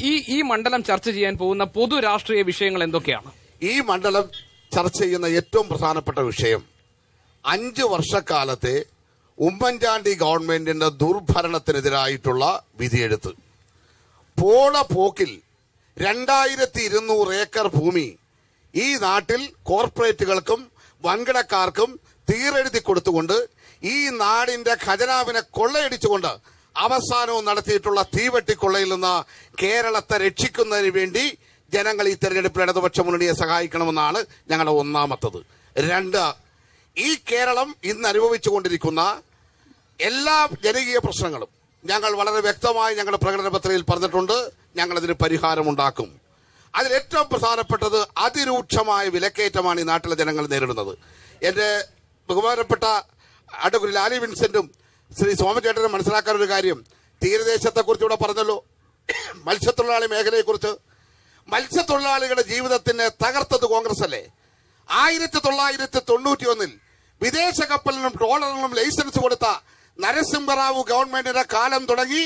ഈ മണ്ഡലം ചർച്ച ചെയ്യാൻ പോകുന്ന പൊതു രാഷ്ട്രീയ വിഷയങ്ങൾ എന്തൊക്കെയാണ്? ഈ മണ്ഡലം ചർച്ച ചെയ്യുന്ന ഏറ്റവും പ്രധാനപ്പെട്ട വിഷയം 5 വർഷക്കാലത്തെ ഉമ്മൻചാണ്ടി ഗവൺമെന്റിന്റെ ദുർഭരണത്തിനെതിരായിട്ടുള്ള വിധിയെഴുത്ത്. പോണ പോക്കിൽ 2200 ഏക്കർ ഭൂമി ഈ നാട്ടിൽ കോർപ്പറേറ്റുകൾക്കും വൻകിടക്കാർക്കും തീരെഴുതി കൊടുത്തുകൊണ്ട് ഈ നാടിന്റെ ഖജനാവിനെ കൊള്ളയടിച്ചുകൊണ്ട് അവസാനവും നടത്തിയിട്ടുള്ള തീവെട്ടിക്കൊള്ളയിൽ നിന്ന് കേരളത്തെ രക്ഷിക്കുന്നതിന് വേണ്ടി ജനങ്ങൾ ഈ തെരഞ്ഞെടുപ്പിൽ ഇടതുപക്ഷ മുന്നണിയെ സഹായിക്കണമെന്നാണ് ഞങ്ങളുടെ ഒന്നാമത്തത്. 2, ഈ കേരളം ഇന്ന് അനുഭവിച്ചുകൊണ്ടിരിക്കുന്ന എല്ലാ ജനകീയ പ്രശ്നങ്ങളും ഞങ്ങൾ വളരെ വ്യക്തമായി ഞങ്ങളുടെ പ്രകടന പത്രികയിൽ പറഞ്ഞിട്ടുണ്ട്. ഞങ്ങളതിന് പരിഹാരമുണ്ടാക്കും. അതിലേറ്റവും പ്രധാനപ്പെട്ടത് അതിരൂക്ഷമായ വിലക്കയറ്റമാണ് ഈ നാട്ടിലെ ജനങ്ങൾ നേരിടുന്നത്. എന്റെ ബഹുമാനപ്പെട്ട അഡ്വക്കേറ്റ് ലാലി വിൻസെന്റും ശ്രീ സോമചേട്ടനും മനസ്സിലാക്കാൻ ഒരു കാര്യം, തീരദേശത്തെക്കുറിച്ച് ഇവിടെ പറഞ്ഞല്ലോ, മത്സ്യത്തൊഴിലാളി മേഖലയെക്കുറിച്ച്. മത്സ്യത്തൊഴിലാളികളുടെ ജീവിതത്തിനെ തകർത്തത് കോൺഗ്രസ് അല്ലേ? 1991 വിദേശ കപ്പലിനും ട്രോളറിനും ലൈസൻസ് കൊടുത്ത നരസിംഹറാവു ഗവൺമെന്റിന്റെ കാലം തുടങ്ങി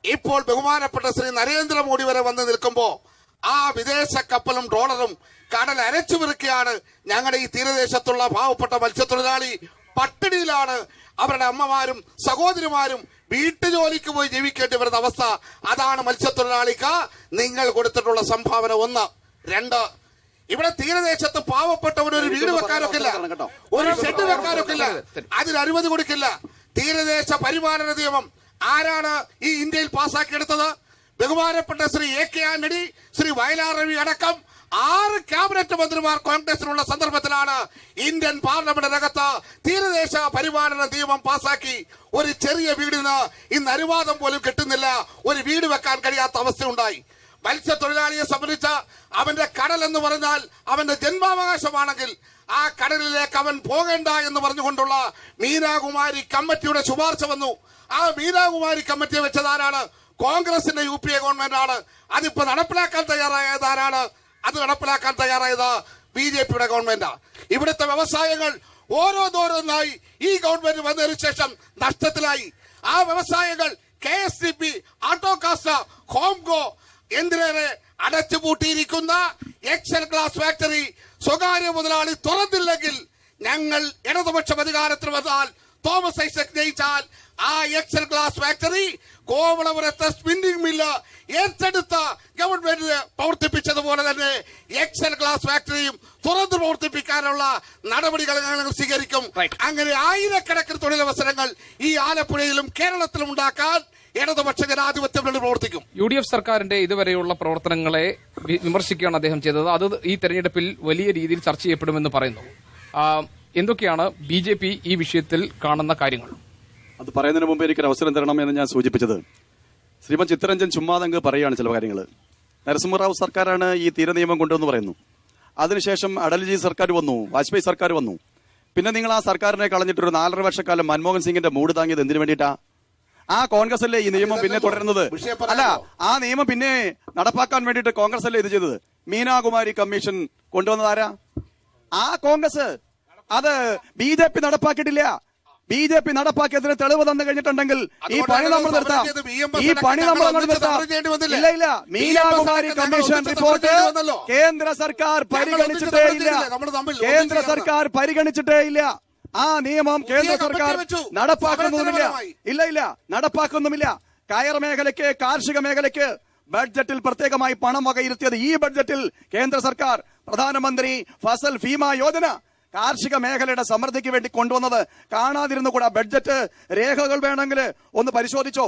ഇപ്പോൾ ബഹുമാനപ്പെട്ട ശ്രീ നരേന്ദ്രമോദി വരെ വന്ന് നിൽക്കുമ്പോ ആ വിദേശ കപ്പലും ട്രോളറും കടൽ അരച്ചു വിറുക്കുകയാണ്. ഞങ്ങളുടെ ഈ തീരദേശത്തുള്ള പാവപ്പെട്ട മത്സ്യത്തൊഴിലാളി പട്ടിണിയിലാണ്. അവരുടെ അമ്മമാരും സഹോദരിമാരും വീട്ടുജോലിക്ക് പോയി ജീവിക്കേണ്ടി വരുന്ന അവസ്ഥ. അതാണ് മത്സ്യത്തൊഴിലാളിക്ക് നിങ്ങൾ കൊടുത്തിട്ടുള്ള സംഭാവന. 1. 2, ഇവിടെ തീരദേശത്ത് പാവപ്പെട്ടവന് ഒരു വീട് വെക്കാനൊക്കെ ഇല്ല, ഒരു ഷെഡ് വെക്കാനൊക്കെ ഇല്ല, അതിന് അനുമതി കൊടുക്കില്ല. തീരദേശ പരിപാലന നിയമം ആരാണ് ഈ ഇന്ത്യയിൽ പാസാക്കിയെടുത്തത്? ബഹുമാനപ്പെട്ട ശ്രീ AK ആന്റണി, ശ്രീ വയലാർ രവി അടക്കം 6 ക്യാബിനറ്റ് മന്ത്രിമാർ കോൺഗ്രസിനുള്ള സന്ദർഭത്തിലാണ് ഇന്ത്യൻ പാർലമെന്റിനകത്ത് തീരദേശ പരിപാലന നിയമം പാസാക്കി. ഒരു ചെറിയ വീടിന് ഇന്ന് അനുവാദം പോലും കിട്ടുന്നില്ല, ഒരു വീട് വെക്കാൻ കഴിയാത്ത അവസ്ഥയുണ്ടായി. മത്സ്യത്തൊഴിലാളിയെ സംബന്ധിച്ച് അവന്റെ കടൽ എന്ന് പറഞ്ഞാൽ അവന്റെ ജന്മാവകാശമാണെങ്കിൽ ആ കടലിലേക്ക് അവൻ പോകേണ്ട എന്ന് പറഞ്ഞുകൊണ്ടുള്ള മീനാകുമാരി കമ്മിറ്റിയുടെ ശുപാർശ വന്നു. ആ മീനാകുമാരി കമ്മിറ്റിയെ വെച്ചതാരാണ്? കോൺഗ്രസിന്റെ UPA ഗവൺമെന്റ് ആണ്. അതിപ്പോ നടപ്പിലാക്കാൻ തയ്യാറായതാരാണ്? അത് നടപ്പിലാക്കാൻ തയ്യാറായത് BJPയുടെ ഗവൺമെന്റാ. ഇവിടുത്തെ വ്യവസായങ്ങൾ ഓരോന്നോരോന്നായി ഈ ഗവൺമെന്റ് വന്നതിന് ശേഷം നഷ്ടത്തിലായി. ആ വ്യവസായങ്ങൾ KSTP, ആട്ടോകാസ്റ്റ, ഹോംകോ എന്തിനേറെ അടച്ചുപൂട്ടിയിരിക്കുന്ന എക്സൽ ഗ്ലാസ് ഫാക്ടറി സ്വകാര്യ മുതലാളി തുറന്നില്ലെങ്കിൽ ഞങ്ങൾ ഇടതുപക്ഷം അധികാരത്തിൽ വന്നാൽ, തോമസ് ഐസക് ജയിച്ചാൽ ആ എക്സൽ ഗ്ലാസ് ഫാക്ടറി കോവളപുരത്തെ സ്പിന്നിംഗ് മില്ല് ഏറ്റെടുത്ത ഗവൺമെന്റ് പ്രവർത്തിപ്പിച്ചതുപോലെ തന്നെ എക്സൽ ഗ്ലാസ് ഫാക്ടറിയും തുറന്നു പ്രവർത്തിപ്പിക്കാനുള്ള നടപടികൾ ഞങ്ങൾ സ്വീകരിക്കും. അങ്ങനെ ആയിരക്കണക്കിന് തൊഴിലവസരങ്ങൾ ഈ ആലപ്പുഴയിലും കേരളത്തിലും ഉണ്ടാക്കാൻ ഇടതുപക്ഷ ജനാധിപത്യം പ്രവർത്തിക്കും. UDF സർക്കാരിന്റെ ഇതുവരെയുള്ള പ്രവർത്തനങ്ങളെ വിമർശിക്കുകയാണ് അദ്ദേഹം ചെയ്തത്. അത് ഈ തെരഞ്ഞെടുപ്പിൽ വലിയ രീതിയിൽ ചർച്ച ചെയ്യപ്പെടുമെന്ന് പറയുന്നു. എന്തൊക്കെയാണ് BJP ഈ വിഷയത്തിൽ കാണുന്ന കാര്യങ്ങൾ? അത് പറയുന്നതിന് മുമ്പ് എനിക്കൊരു അവസരം തരണം എന്ന് ഞാൻ സൂചിപ്പിച്ചത്, ശ്രീമൻ ചിത്തരഞ്ജൻ ചുമ്മാതങ്ങ് പറയുകയാണ് ചില കാര്യങ്ങൾ. നരസിംഹറാവു സർക്കാരാണ് ഈ തീരനിയമം കൊണ്ടുവന്ന് പറയുന്നു. അതിനുശേഷം അടൽജി സർക്കാർ വന്നു, വാജ്പേയി സർക്കാർ വന്നു. പിന്നെ നിങ്ങൾ ആ സർക്കാരിനെ കളഞ്ഞിട്ടൊരു 4.5 വർഷക്കാലം മൻമോഹൻ സിംഗിന്റെ മൂട് താങ്ങിയത് എന്തിനു വേണ്ടിയിട്ടാ? ആ കോൺഗ്രസ് അല്ലേ ഈ നിയമം പിന്നെ തുടരുന്നത്? അല്ല, ആ നിയമം പിന്നെ നടപ്പാക്കാൻ വേണ്ടിയിട്ട് കോൺഗ്രസ് അല്ലേ ഇത് ചെയ്തത്? മീനാകുമാരി കമ്മീഷൻ കൊണ്ടുവന്നതാരാ? ആ കോൺഗ്രസ്. അത് BJP നടപ്പാക്കിയിട്ടില്ല. BJP നടപ്പാക്കിയതിന് തെളിവ് തന്നു കഴിഞ്ഞിട്ടുണ്ടെങ്കിൽ ഈ പണി നമ്മൾ നിർത്താം. ഇല്ല, മീനാകുമാരി കമ്മീഷൻ റിപ്പോർട്ട് കേന്ദ്ര സർക്കാർ പരിഗണിച്ചിട്ടേ ഇല്ല. ആ നിയമം കേന്ദ്ര സർക്കാർ നടപ്പാക്കുന്നുമില്ല. കയർ മേഖലയ്ക്ക്, കാർഷിക മേഖലയ്ക്ക് ബഡ്ജറ്റിൽ പ്രത്യേകമായി പണം വകയിരുത്തിയത് ഈ ബഡ്ജറ്റിൽ കേന്ദ്ര സർക്കാർ പ്രധാനമന്ത്രി ഫസൽ ഭീമ യോജന കാർഷിക മേഖലയുടെ സമൃദ്ധിക്ക് വേണ്ടി കൊണ്ടുവന്നത് കാണാതിരുന്നു കൂടാ. ബഡ്ജറ്റ് രേഖകൾ വേണമെങ്കിൽ ഒന്ന് പരിശോധിച്ചോ.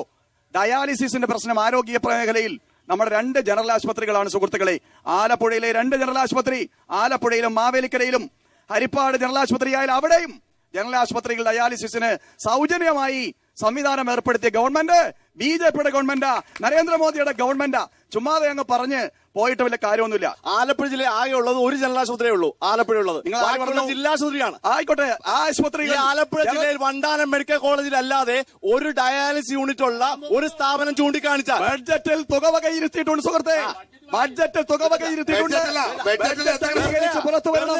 ഡയാലിസിസിന്റെ പ്രശ്നം ആരോഗ്യ മേഖലയിൽ നമ്മുടെ 2 ജനറൽ ആശുപത്രികളാണ് സുഹൃത്തുക്കളെ. ആലപ്പുഴയിലെ 2 ജനറൽ ആശുപത്രി, ആലപ്പുഴയിലും മാവേലിക്കരയിലും. ഹരിപ്പാട് ജനറൽ ആശുപത്രി ആയാലും അവിടെയും ജനറൽ ആശുപത്രികൾ ഡയാലിസിസിന് സൗജന്യമായി സംവിധാനം ഏർപ്പെടുത്തിയ ഗവൺമെന്റ് BJPയുടെ ഗവൺമെന്റാ, നരേന്ദ്രമോദിയുടെ ഗവൺമെന്റാ. ചുമ്മാതെ അങ്ങ് പറഞ്ഞ് പോയിട്ട് വലിയ കാര്യമൊന്നുമില്ല. ആലപ്പുഴ ജില്ലയിൽ ആകെ ഉള്ളത് ഒരു ജനറൽ ആശുപത്രിയേ ഉള്ളൂ, ആലപ്പുഴ ഉള്ളത്. നിങ്ങൾ ജില്ലാ ആശുപത്രിയാണ്. ആയിക്കോട്ടെ, ആ ആശുപത്രി ആലപ്പുഴ ജില്ലയിൽ വണ്ടാനം മെഡിക്കൽ കോളേജിൽ അല്ലാതെ ഒരു ഡയാലിസിസ് യൂണിറ്റ് ഉള്ള ഒരു സ്ഥാപനം ചൂണ്ടിക്കാണിച്ചാൽ ബഡ്ജറ്റിൽ തുക വകയിരുത്തിയിട്ടുണ്ട് സുഹൃത്തെ. ബഡ്ജറ്റിൽ തുക വകയിരുത്തിയിട്ടുണ്ട്. പുറത്തു വരണം.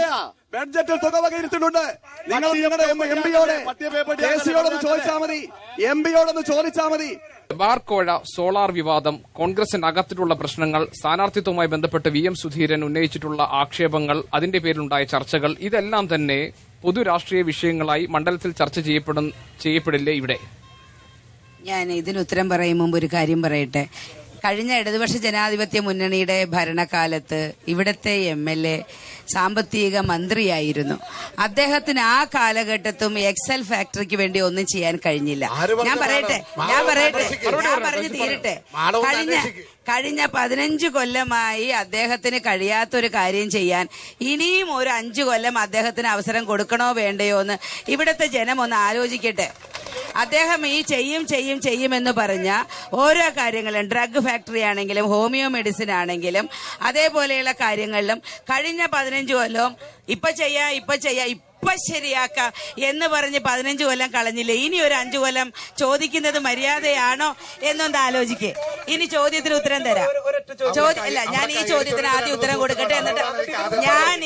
ബഡ്ജറ്റിൽ തുക വകയിരുത്തിയിട്ടുണ്ട്. നിങ്ങൾ നിങ്ങളുടെ എംപിയോട് ദേശീയോടൊന്ന് ചോദിച്ചാൽ മതി, എംപിയോടൊന്ന് ചോദിച്ചാൽ മതി. ബാർക്കോഴ സോളാർ വിവാദം, കോൺഗ്രസിനകത്തിലുള്ള പ്രശ്നങ്ങൾ, സ്ഥാനാർത്ഥിത്വവുമായി ബന്ധപ്പെട്ട് VM സുധീരൻ ഉന്നയിച്ചിട്ടുള്ള ആക്ഷേപങ്ങൾ, അതിന്റെ പേരിലുണ്ടായ ചർച്ചകൾ, ഇതെല്ലാം തന്നെ പൊതുരാഷ്ട്രീയ വിഷയങ്ങളായി മണ്ഡലത്തിൽ ചർച്ച ചെയ്യപ്പെടില്ലേ ഇവിടെ? ഞാൻ ഇതിന് ഉത്തരം പറയും മുമ്പ് ഒരു കാര്യം പറയട്ടെ. കഴിഞ്ഞ ഇടതുപക്ഷ ജനാധിപത്യ മുന്നണിയുടെ ഭരണകാലത്ത് ഇവിടുത്തെ MLA സാമ്പത്തിക മന്ത്രിയായിരുന്നു. അദ്ദേഹത്തിന് ആ കാലഘട്ടത്തും എക്സൽ ഫാക്ടറിക്ക് വേണ്ടി ഒന്നും ചെയ്യാൻ കഴിഞ്ഞില്ല. ഞാൻ പറഞ്ഞു തീരട്ടെ. കഴിഞ്ഞ 15 കൊല്ലമായി അദ്ദേഹത്തിന് കഴിയാത്തൊരു കാര്യം ചെയ്യാൻ ഇനിയും ഒരു 5 കൊല്ലം അദ്ദേഹത്തിന് അവസരം കൊടുക്കണോ വേണ്ടയോ എന്ന് ഇവിടുത്തെ ജനം ഒന്ന് ആലോചിക്കട്ടെ. അദ്ദേഹം ഈ ചെയ്യുമെന്ന് പറഞ്ഞ ഓരോ കാര്യങ്ങളും, ഡ്രഗ് ഫാക്ടറി ആണെങ്കിലും ഹോമിയോ മെഡിസിൻ ആണെങ്കിലും അതേപോലെയുള്ള കാര്യങ്ങളിലും കഴിഞ്ഞ 15 കൊല്ലവും ഇപ്പൊ ശരിയാക്കാം എന്ന് പറഞ്ഞ് 15 കൊല്ലം കളഞ്ഞില്ലേ? ഇനി ഒരു 5 കൊല്ലം ചോദിക്കുന്നത് മര്യാദയാണോ എന്നൊന്ന് ആലോചിക്കേ. ഇനി ചോദ്യത്തിന് ഉത്തരം തരാം. ഞാൻ ഈ ചോദ്യത്തിന് ആദ്യം ഉത്തരം കൊടുക്കട്ടെ, എന്നിട്ട് ഞാൻ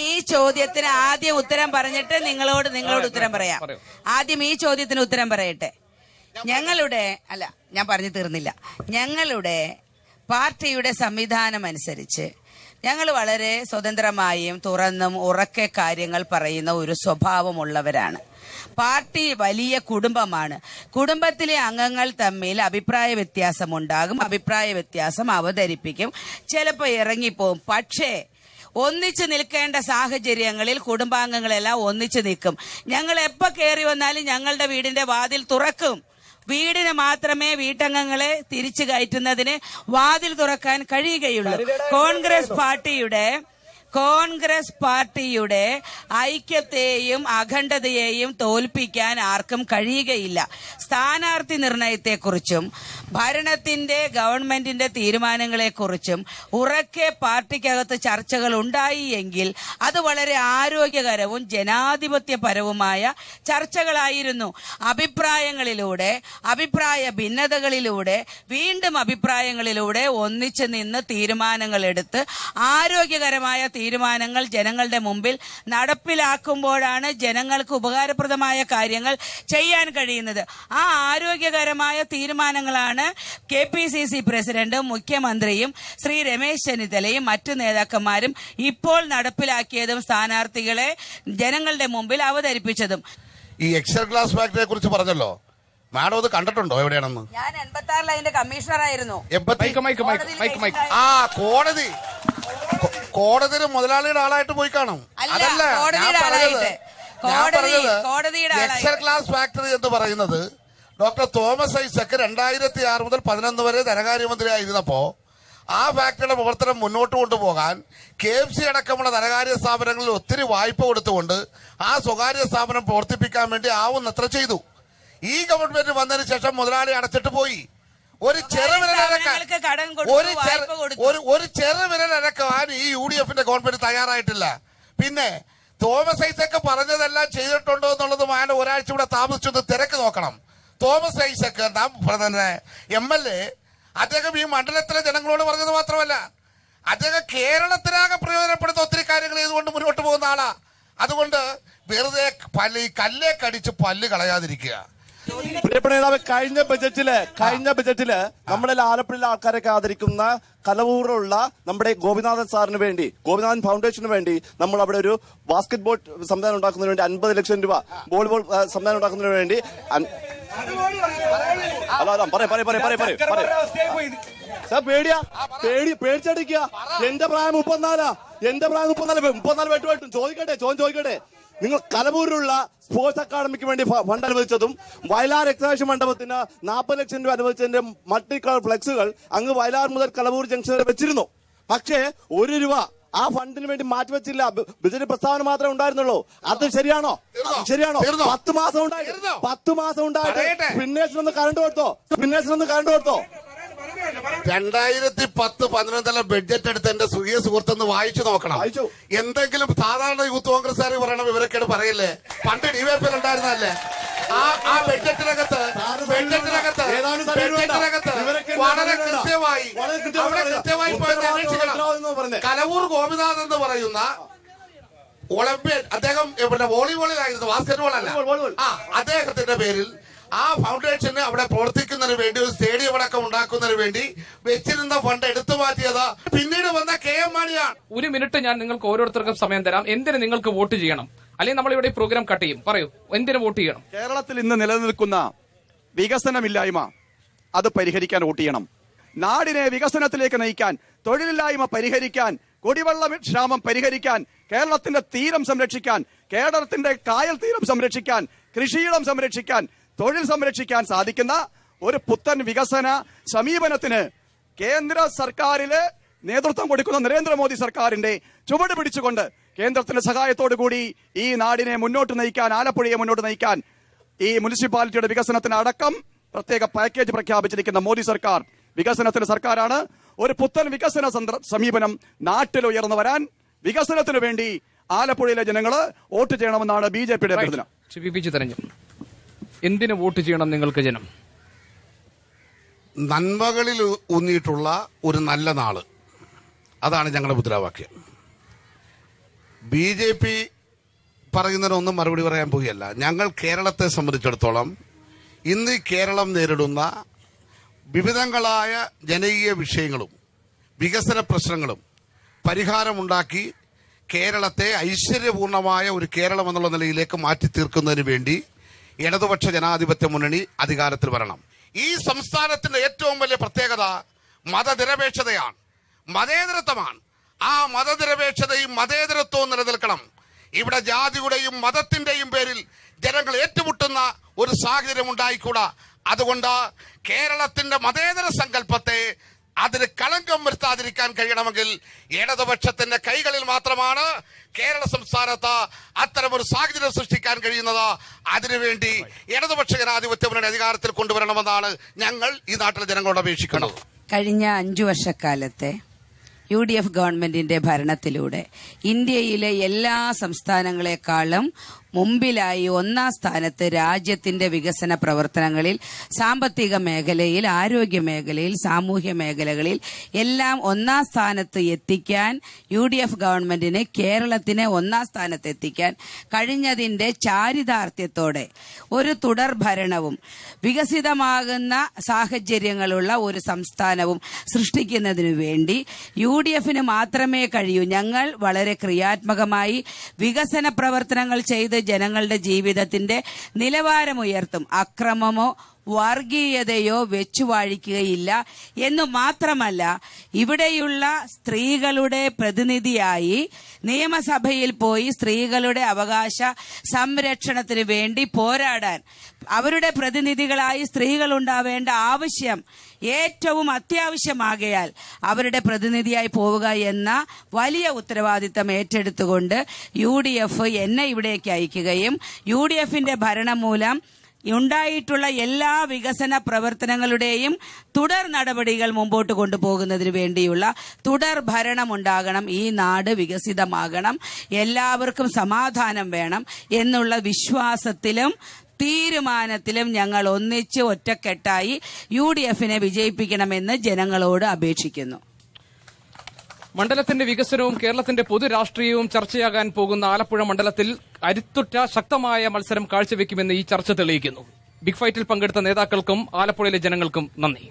ഈ ചോദ്യത്തിന് ആദ്യം ഉത്തരം പറഞ്ഞിട്ട് നിങ്ങളോട് ഉത്തരം പറയാം. ആദ്യം ഈ ചോദ്യത്തിന് ഉത്തരം പറയട്ടെ. ഞാൻ പറഞ്ഞു തീർന്നില്ല. ഞങ്ങളുടെ പാർട്ടിയുടെ സംവിധാനം അനുസരിച്ച് ഞങ്ങൾ വളരെ സ്വതന്ത്രമായും തുറന്നും ഉറക്കെ കാര്യങ്ങൾ പറയുന്ന ഒരു സ്വഭാവമുള്ളവരാണ്. പാർട്ടി വലിയ കുടുംബമാണ്. കുടുംബത്തിലെ അംഗങ്ങൾ തമ്മിൽ അഭിപ്രായ വ്യത്യാസമുണ്ടാകും. അഭിപ്രായ വ്യത്യാസം അവതരിപ്പിക്കും, ചിലപ്പോൾ ഇറങ്ങിപ്പോവും. പക്ഷേ ഒന്നിച്ചു നിൽക്കേണ്ട സാഹചര്യങ്ങളിൽ കുടുംബാംഗങ്ങളെല്ലാം ഒന്നിച്ചു നിൽക്കും. ഞങ്ങൾ എപ്പോ കയറി വന്നാലും ഞങ്ങളുടെ വീടിന്റെ വാതിൽ തുറക്കും. വീടിന് മാത്രമേ വീട്ടംഗങ്ങളെ തിരിച്ചു കയറ്റുന്നതിന് വാതിൽ തുറക്കാൻ കഴിയുകയുള്ളൂ. കോൺഗ്രസ് പാർട്ടിയുടെ ഐക്യത്തെയും അഖണ്ഡതയെയും തോൽപ്പിക്കാൻ ആർക്കും കഴിയുകയില്ല. സ്ഥാനാർത്ഥി നിർണയത്തെക്കുറിച്ചും ഗവൺമെന്റിന്റെ തീരുമാനങ്ങളെക്കുറിച്ചും ഉറക്കെ പാർട്ടിക്കകത്ത് ചർച്ചകൾ ഉണ്ടായി എങ്കിൽ അത് വളരെ ആരോഗ്യകരവും ജനാധിപത്യപരവുമായ ചർച്ചകളായിരുന്നു. അഭിപ്രായ ഭിന്നതകളിലൂടെ വീണ്ടും അഭിപ്രായങ്ങളിലൂടെ ഒന്നിച്ചു നിന്ന് തീരുമാനങ്ങൾ എടുത്ത് ആരോഗ്യകരമായ തീരുമാനങ്ങൾ ജനങ്ങളുടെ മുമ്പിൽ നടപ്പിലാക്കുമ്പോഴാണ് ജനങ്ങൾക്ക് ഉപകാരപ്രദമായ കാര്യങ്ങൾ ചെയ്യാൻ കഴിയുന്നത്. ആ ആരോഗ്യകരമായ തീരുമാനങ്ങളാണ് KPCC പ്രസിഡന്റും മുഖ്യമന്ത്രിയും ശ്രീ രമേശ് ചെന്നിത്തലയും മറ്റു നേതാക്കന്മാരും ഇപ്പോൾ നടപ്പിലാക്കിയതും സ്ഥാനാർത്ഥികളെ ജനങ്ങളുടെ മുമ്പിൽ അവതരിപ്പിച്ചതും. ഈ എക്സൽ ഗ്ലാസ് ഫാക്ടറിയെ കുറിച്ച് പറഞ്ഞല്ലോ, മാഡം അത് കണ്ടിട്ടുണ്ടോ എവിടെയാണെന്ന്? ഞാൻ 86 അതിന്റെ കമ്മീഷണറായിരുന്നു. കോടതിയിൽ മുതലാളിയുടെ ആളായിട്ട് പോയി കാണും. അതല്ല എക്സൽ ഗ്ലാസ് ഫാക്ടറി എന്ന് പറയുന്നത് ഡോക്ടർ തോമസ് ഐസക് 2006 മുതൽ 2011 വരെ ധനകാര്യമന്ത്രി ആയിരുന്നപ്പോ ആ ഫാക്ടറിയുടെ പ്രവർത്തനം മുന്നോട്ട് കൊണ്ടുപോകാൻ KFC അടക്കമുള്ള ധനകാര്യ സ്ഥാപനങ്ങളിൽ ഒത്തിരി വായ്പ കൊടുത്തുകൊണ്ട് ആ സ്വകാര്യ സ്ഥാപനം പ്രവർത്തിപ്പിക്കാൻ വേണ്ടി ആവുന്നത്ര ചെയ്തു. ഈ ഗവൺമെന്റ് വന്നതിന് ശേഷം മുതലാളി അടച്ചിട്ട് പോയി. ഒരു ചെറുവിരലടക്കാൻ ഈ UDFന്റെ ഗവൺമെന്റ് തയ്യാറായിട്ടില്ല. പിന്നെ തോമസ് ഐസക് പറഞ്ഞതെല്ലാം ചെയ്തിട്ടുണ്ടോ എന്നുള്ളതുമായ ഒരാഴ്ച ഇവിടെ താമസിച്ചൊന്ന് തിരക്ക് നോക്കണം. തോമസ് ഐസക് MLA അദ്ദേഹം ഈ മണ്ഡലത്തിലെ ജനങ്ങളോട് പറഞ്ഞത് മാത്രമല്ല, അദ്ദേഹം കേരളത്തിലാകെ പ്രയോജനപ്പെടുന്ന ഒത്തിരി കാര്യങ്ങൾ ചെയ്തുകൊണ്ട് മുന്നോട്ട് പോകുന്ന ആളാ. അതുകൊണ്ട് വെറുതെ കല്ലേ കടിച്ച് പല്ല് കളയാതിരിക്കുക. പ്രിയപ്പെട്ട നേതാവ്, കഴിഞ്ഞ ബജറ്റില് നമ്മുടെ ആലപ്പുഴയിലെ ആൾക്കാരൊക്കെ ആദരിക്കുന്ന കലവൂറുള്ള നമ്മുടെ ഗോപിനാഥൻ സാറിന് വേണ്ടി, ഗോപിനാഥൻ ഫൗണ്ടേഷന് വേണ്ടി നമ്മൾ അവിടെ ഒരു ബാസ്കറ്റ് ബോൾ സംവിധാനം ഉണ്ടാക്കുന്നതിന് വേണ്ടി 50 ലക്ഷം രൂപ, വോളിബോൾ സംവിധാനം ഉണ്ടാക്കുന്നതിന് വേണ്ടി പേടിച്ചടിക്കുക. എന്റെ പ്രായം 34 വെട്ടുമായിട്ടും ചോദിക്കട്ടെ. നിങ്ങൾ കലവൂരിലുള്ള സ്പോർട്സ് അക്കാദമിക്ക് വേണ്ടി ഫണ്ട് അനുവദിച്ചതും വയലാർ എക്സാബിഷൻ മണ്ഡപത്തിന് 40 ലക്ഷം രൂപ അനുവദിച്ചതിന്റെ മൾട്ടി കളർ ഫ്ലെക്സുകൾ അങ്ങ് വയലാർ മുതൽ കലവൂർ ജംഗ്ഷൻ വരെ വെച്ചിരുന്നു. പക്ഷേ 1 രൂപ ആ ഫണ്ടിന് വേണ്ടി മാറ്റിവെച്ചില്ല. ബജറ്റ് പ്രസ്താവന മാത്രമേ ഉണ്ടായിരുന്നുള്ളൂ. അത് ശരിയാണോ? 10 മാസം ഉണ്ടായിട്ട് സ്പിന്നേഴ്സിനൊന്ന് കറണ്ട് കൊടുത്തോ? 2010-11 ബഡ്ജറ്റ് എടുത്ത് എന്റെ സുഖിയ സുഹൃത്തൊന്ന് വായിച്ചു നോക്കണം. എന്തെങ്കിലും സാധാരണ യൂത്ത് കോൺഗ്രസ്സുകാർ പറയണം, ഇവരൊക്കെയാണ് പറയില്ലേ? പണ്ട് DYFL ഉണ്ടായിരുന്നല്ലേ? ആ ബഡ്ജറ്റിനകത്ത് വളരെ കൃത്യമായി പോയി അന്വേഷിക്കണം. കലവൂർ ഗോപിനാഥ് എന്ന് പറയുന്ന ഒളിമ്പ്യൻ, അദ്ദേഹം ഇവിടെ വോളിബോളിലായിരുന്നു, ബാസ്കറ്റ്ബോൾ അല്ല. അദ്ദേഹത്തിന്റെ പേരിൽ ആ ഫൗണ്ടേഷന് അവിടെ പ്രവർത്തിക്കുന്നതിന് വേണ്ടി ഒരു സ്റ്റേഡിയം അടക്കം ഉണ്ടാക്കുന്നതിന് വേണ്ടി വെച്ചിരുന്ന ഫണ്ട് എടുത്തു മാറ്റിയത് പിന്നീട് വന്ന KM മാണിയാണ്. ഒരു മിനിറ്റ് ഞാൻ നിങ്ങൾക്ക് ഓരോരുത്തർക്കും സമയം തരാം. എന്തിന് നിങ്ങൾക്ക് വോട്ട് ചെയ്യണം? അല്ലെങ്കിൽ നമ്മൾ ഇവിടെ പ്രോഗ്രാം കട്ട് ചെയ്യും. പറയൂ, എന്തിനു വോട്ട് ചെയ്യണം? കേരളത്തിൽ ഇന്ന് നിലനിൽക്കുന്ന വികസനമില്ലായ്മ അത് പരിഹരിക്കാൻ വോട്ട് ചെയ്യണം. നാടിനെ വികസനത്തിലേക്ക് നയിക്കാൻ, തൊഴിലില്ലായ്മ പരിഹരിക്കാൻ, കുടിവെള്ള ക്ഷാമം പരിഹരിക്കാൻ, കേരളത്തിന്റെ തീരം സംരക്ഷിക്കാൻ, കേരളത്തിന്റെ കായൽ തീരം സംരക്ഷിക്കാൻ, കൃഷിയിടം സംരക്ഷിക്കാൻ, തൊഴിൽ സംരക്ഷിക്കാൻ സാധിക്കുന്ന ഒരു പുത്തൻ വികസന സമീപനത്തിന് കേന്ദ്ര സർക്കാരില് നേതൃത്വം കൊടുക്കുന്ന നരേന്ദ്രമോദി സർക്കാരിന്റെ ചുവട് പിടിച്ചുകൊണ്ട് കേന്ദ്രത്തിന്റെ സഹായത്തോടു കൂടി ഈ നാടിനെ മുന്നോട്ട് നയിക്കാൻ, ആലപ്പുഴയെ മുന്നോട്ട് നയിക്കാൻ, ഈ മുനിസിപ്പാലിറ്റിയുടെ വികസനത്തിന് അടക്കം പ്രത്യേക പാക്കേജ് പ്രഖ്യാപിച്ചിരിക്കുന്ന മോദി സർക്കാർ വികസനത്തിന്റെ സർക്കാരാണ്. ഒരു പുത്തൻ വികസന സമീപനം നാട്ടിൽ ഉയർന്നു വരാൻ, വികസനത്തിനു വേണ്ടി ആലപ്പുഴയിലെ ജനങ്ങള് വോട്ട് ചെയ്യണമെന്നാണ് BJPയുടെ അഭ്യർത്ഥന. എന്തിനു വോട്ട് ചെയ്യണം നിങ്ങൾക്ക് ജനം? നന്മകളിൽ ഊന്നിയിട്ടുള്ള ഒരു നല്ല നാള്, അതാണ് ഞങ്ങളുടെ മുദ്രാവാക്യം. BJP പറയുന്നതിനൊന്നും മറുപടി പറയാൻ പോവുകയല്ല. ഞങ്ങൾ കേരളത്തെ സംബന്ധിച്ചിടത്തോളം ഇന്ന് ഈ കേരളം നേരിടുന്ന വിവിധങ്ങളായ ജനകീയ വിഷയങ്ങളും വികസന പ്രശ്നങ്ങളും പരിഹാരമുണ്ടാക്കി കേരളത്തെ ഐശ്വര്യപൂർണമായ ഒരു കേരളം എന്നുള്ള നിലയിലേക്ക് മാറ്റി തീർക്കുന്നതിന് വേണ്ടി ഇടതുപക്ഷ ജനാധിപത്യ മുന്നണി അധികാരത്തിൽ വരണം. ഈ സംസ്ഥാനത്തിന്റെ ഏറ്റവും വലിയ പ്രത്യേകത മതനിരപേക്ഷതയാണ്, മതേതരത്വമാണ്. ആ മതനിരപേക്ഷതയും മതേതരത്വവും നിലനിൽക്കണം. ഇവിടെ ജാതിയുടെയും മതത്തിന്റെയും പേരിൽ ജനങ്ങൾ ഏറ്റുമുട്ടുന്ന ഒരു സാഹചര്യം ഉണ്ടായിക്കൂടാ. അതുകൊണ്ട് കേരളത്തിന്റെ മതേതര സങ്കല്പത്തെ അതിന് കളങ്കം വരുത്താതിരിക്കാൻ കഴിയണമെങ്കിൽ ഇടതുപക്ഷത്തിന്റെ കൈകളിൽ മാത്രമാണ് കേരള സംസ്ഥാനത്ത് അത്തരമൊരു സാഹചര്യം സൃഷ്ടിക്കാൻ കഴിയുന്നത്. അതിനുവേണ്ടി ഇടതുപക്ഷ ജനാധിപത്യ മുന്നണി അധികാരത്തിൽ കൊണ്ടുവരണമെന്നാണ് ഞങ്ങൾ ഈ നാട്ടിലെ ജനങ്ങളോട് അപേക്ഷിക്കുന്നത്. കഴിഞ്ഞ 5 വർഷക്കാലത്തെ UDF ഗവൺമെന്റിന്റെ ഭരണത്തിലൂടെ ഇന്ത്യയിലെ എല്ലാ സംസ്ഥാനങ്ങളെക്കാളും മുമ്പിലായി 1-ാം സ്ഥാനത്ത് രാജ്യത്തിന്റെ വികസന പ്രവർത്തനങ്ങളിൽ, സാമ്പത്തിക മേഖലയിൽ, ആരോഗ്യ മേഖലയിൽ, സാമൂഹ്യ മേഖലകളിൽ എല്ലാം 1-ാം സ്ഥാനത്ത് എത്തിക്കാൻ UDF ഗവൺമെന്റിന്, കേരളത്തിനെ 1-ാം സ്ഥാനത്ത് എത്തിക്കാൻ കഴിഞ്ഞതിന്റെ ചാരിതാർത്ഥ്യത്തോടെ ഒരു തുടർ ഭരണവും വികസിതമാകുന്ന സാഹചര്യങ്ങളുള്ള ഒരു സംസ്ഥാനവും സൃഷ്ടിക്കുന്നതിനു വേണ്ടി UDFന് മാത്രമേ കഴിയൂ. ഞങ്ങൾ വളരെ ക്രിയാത്മകമായി വികസന പ്രവർത്തനങ്ങൾ ചെയ്ത് ജനങ്ങളുടെ ജീവിതത്തിന്റെ നിലവാരമുയർത്തും. അക്രമമോ വർഗീയതയോ വെച്ചുവാഴിക്കുകയില്ല എന്നു മാത്രമല്ല, ഇവിടെയുള്ള സ്ത്രീകളുടെ പ്രതിനിധിയായി നിയമസഭയിൽ പോയി സ്ത്രീകളുടെ അവകാശ സംരക്ഷണത്തിന് വേണ്ടി പോരാടാൻ അവരുടെ പ്രതിനിധികളായി സ്ത്രീകൾ ഉണ്ടാവേണ്ട ആവശ്യം ഏറ്റവും അത്യാവശ്യമാകയാൽ അവരുടെ പ്രതിനിധിയായി പോവുക എന്ന വലിയ ഉത്തരവാദിത്തം ഏറ്റെടുത്തുകൊണ്ട് UDF എന്നെ ഇവിടേക്ക് അയക്കുകയും UDFന്റെ ഭരണം മൂലം ഉണ്ടായിട്ടുള്ള എല്ലാ വികസന പ്രവർത്തനങ്ങളുടെയും തുടർ നടപടികൾ മുമ്പോട്ട് കൊണ്ടുപോകുന്നതിന് വേണ്ടിയുള്ള തുടർ ഭരണം ഉണ്ടാകണം. ഈ നാട് വികസിതമാകണം, എല്ലാവർക്കും സമാധാനം വേണം എന്നുള്ള വിശ്വാസത്തിലും തീരുമാനത്തിലും ഞങ്ങൾ ഒന്നിച്ച് ഒറ്റക്കെട്ടായി UDFനെ വിജയിപ്പിക്കണമെന്ന് ജനങ്ങളോട് അപേക്ഷിക്കുന്നു. മണ്ഡലത്തിന്റെ വികസനവും കേരളത്തിന്റെ പൊതുരാഷ്ട്രീയവും ചർച്ചയാകാൻ പോകുന്ന ആലപ്പുഴ മണ്ഡലത്തിൽ അരുത്തുറ്റ ശക്തമായ മത്സരം കാഴ്ചവെക്കുമെന്ന് ഈ ചർച്ച തെളിയിക്കുന്നു. ബിഗ് ഫൈറ്റിൽ പങ്കെടുത്ത നേതാക്കൾക്കും ആലപ്പുഴയിലെ ജനങ്ങൾക്കും നന്ദി.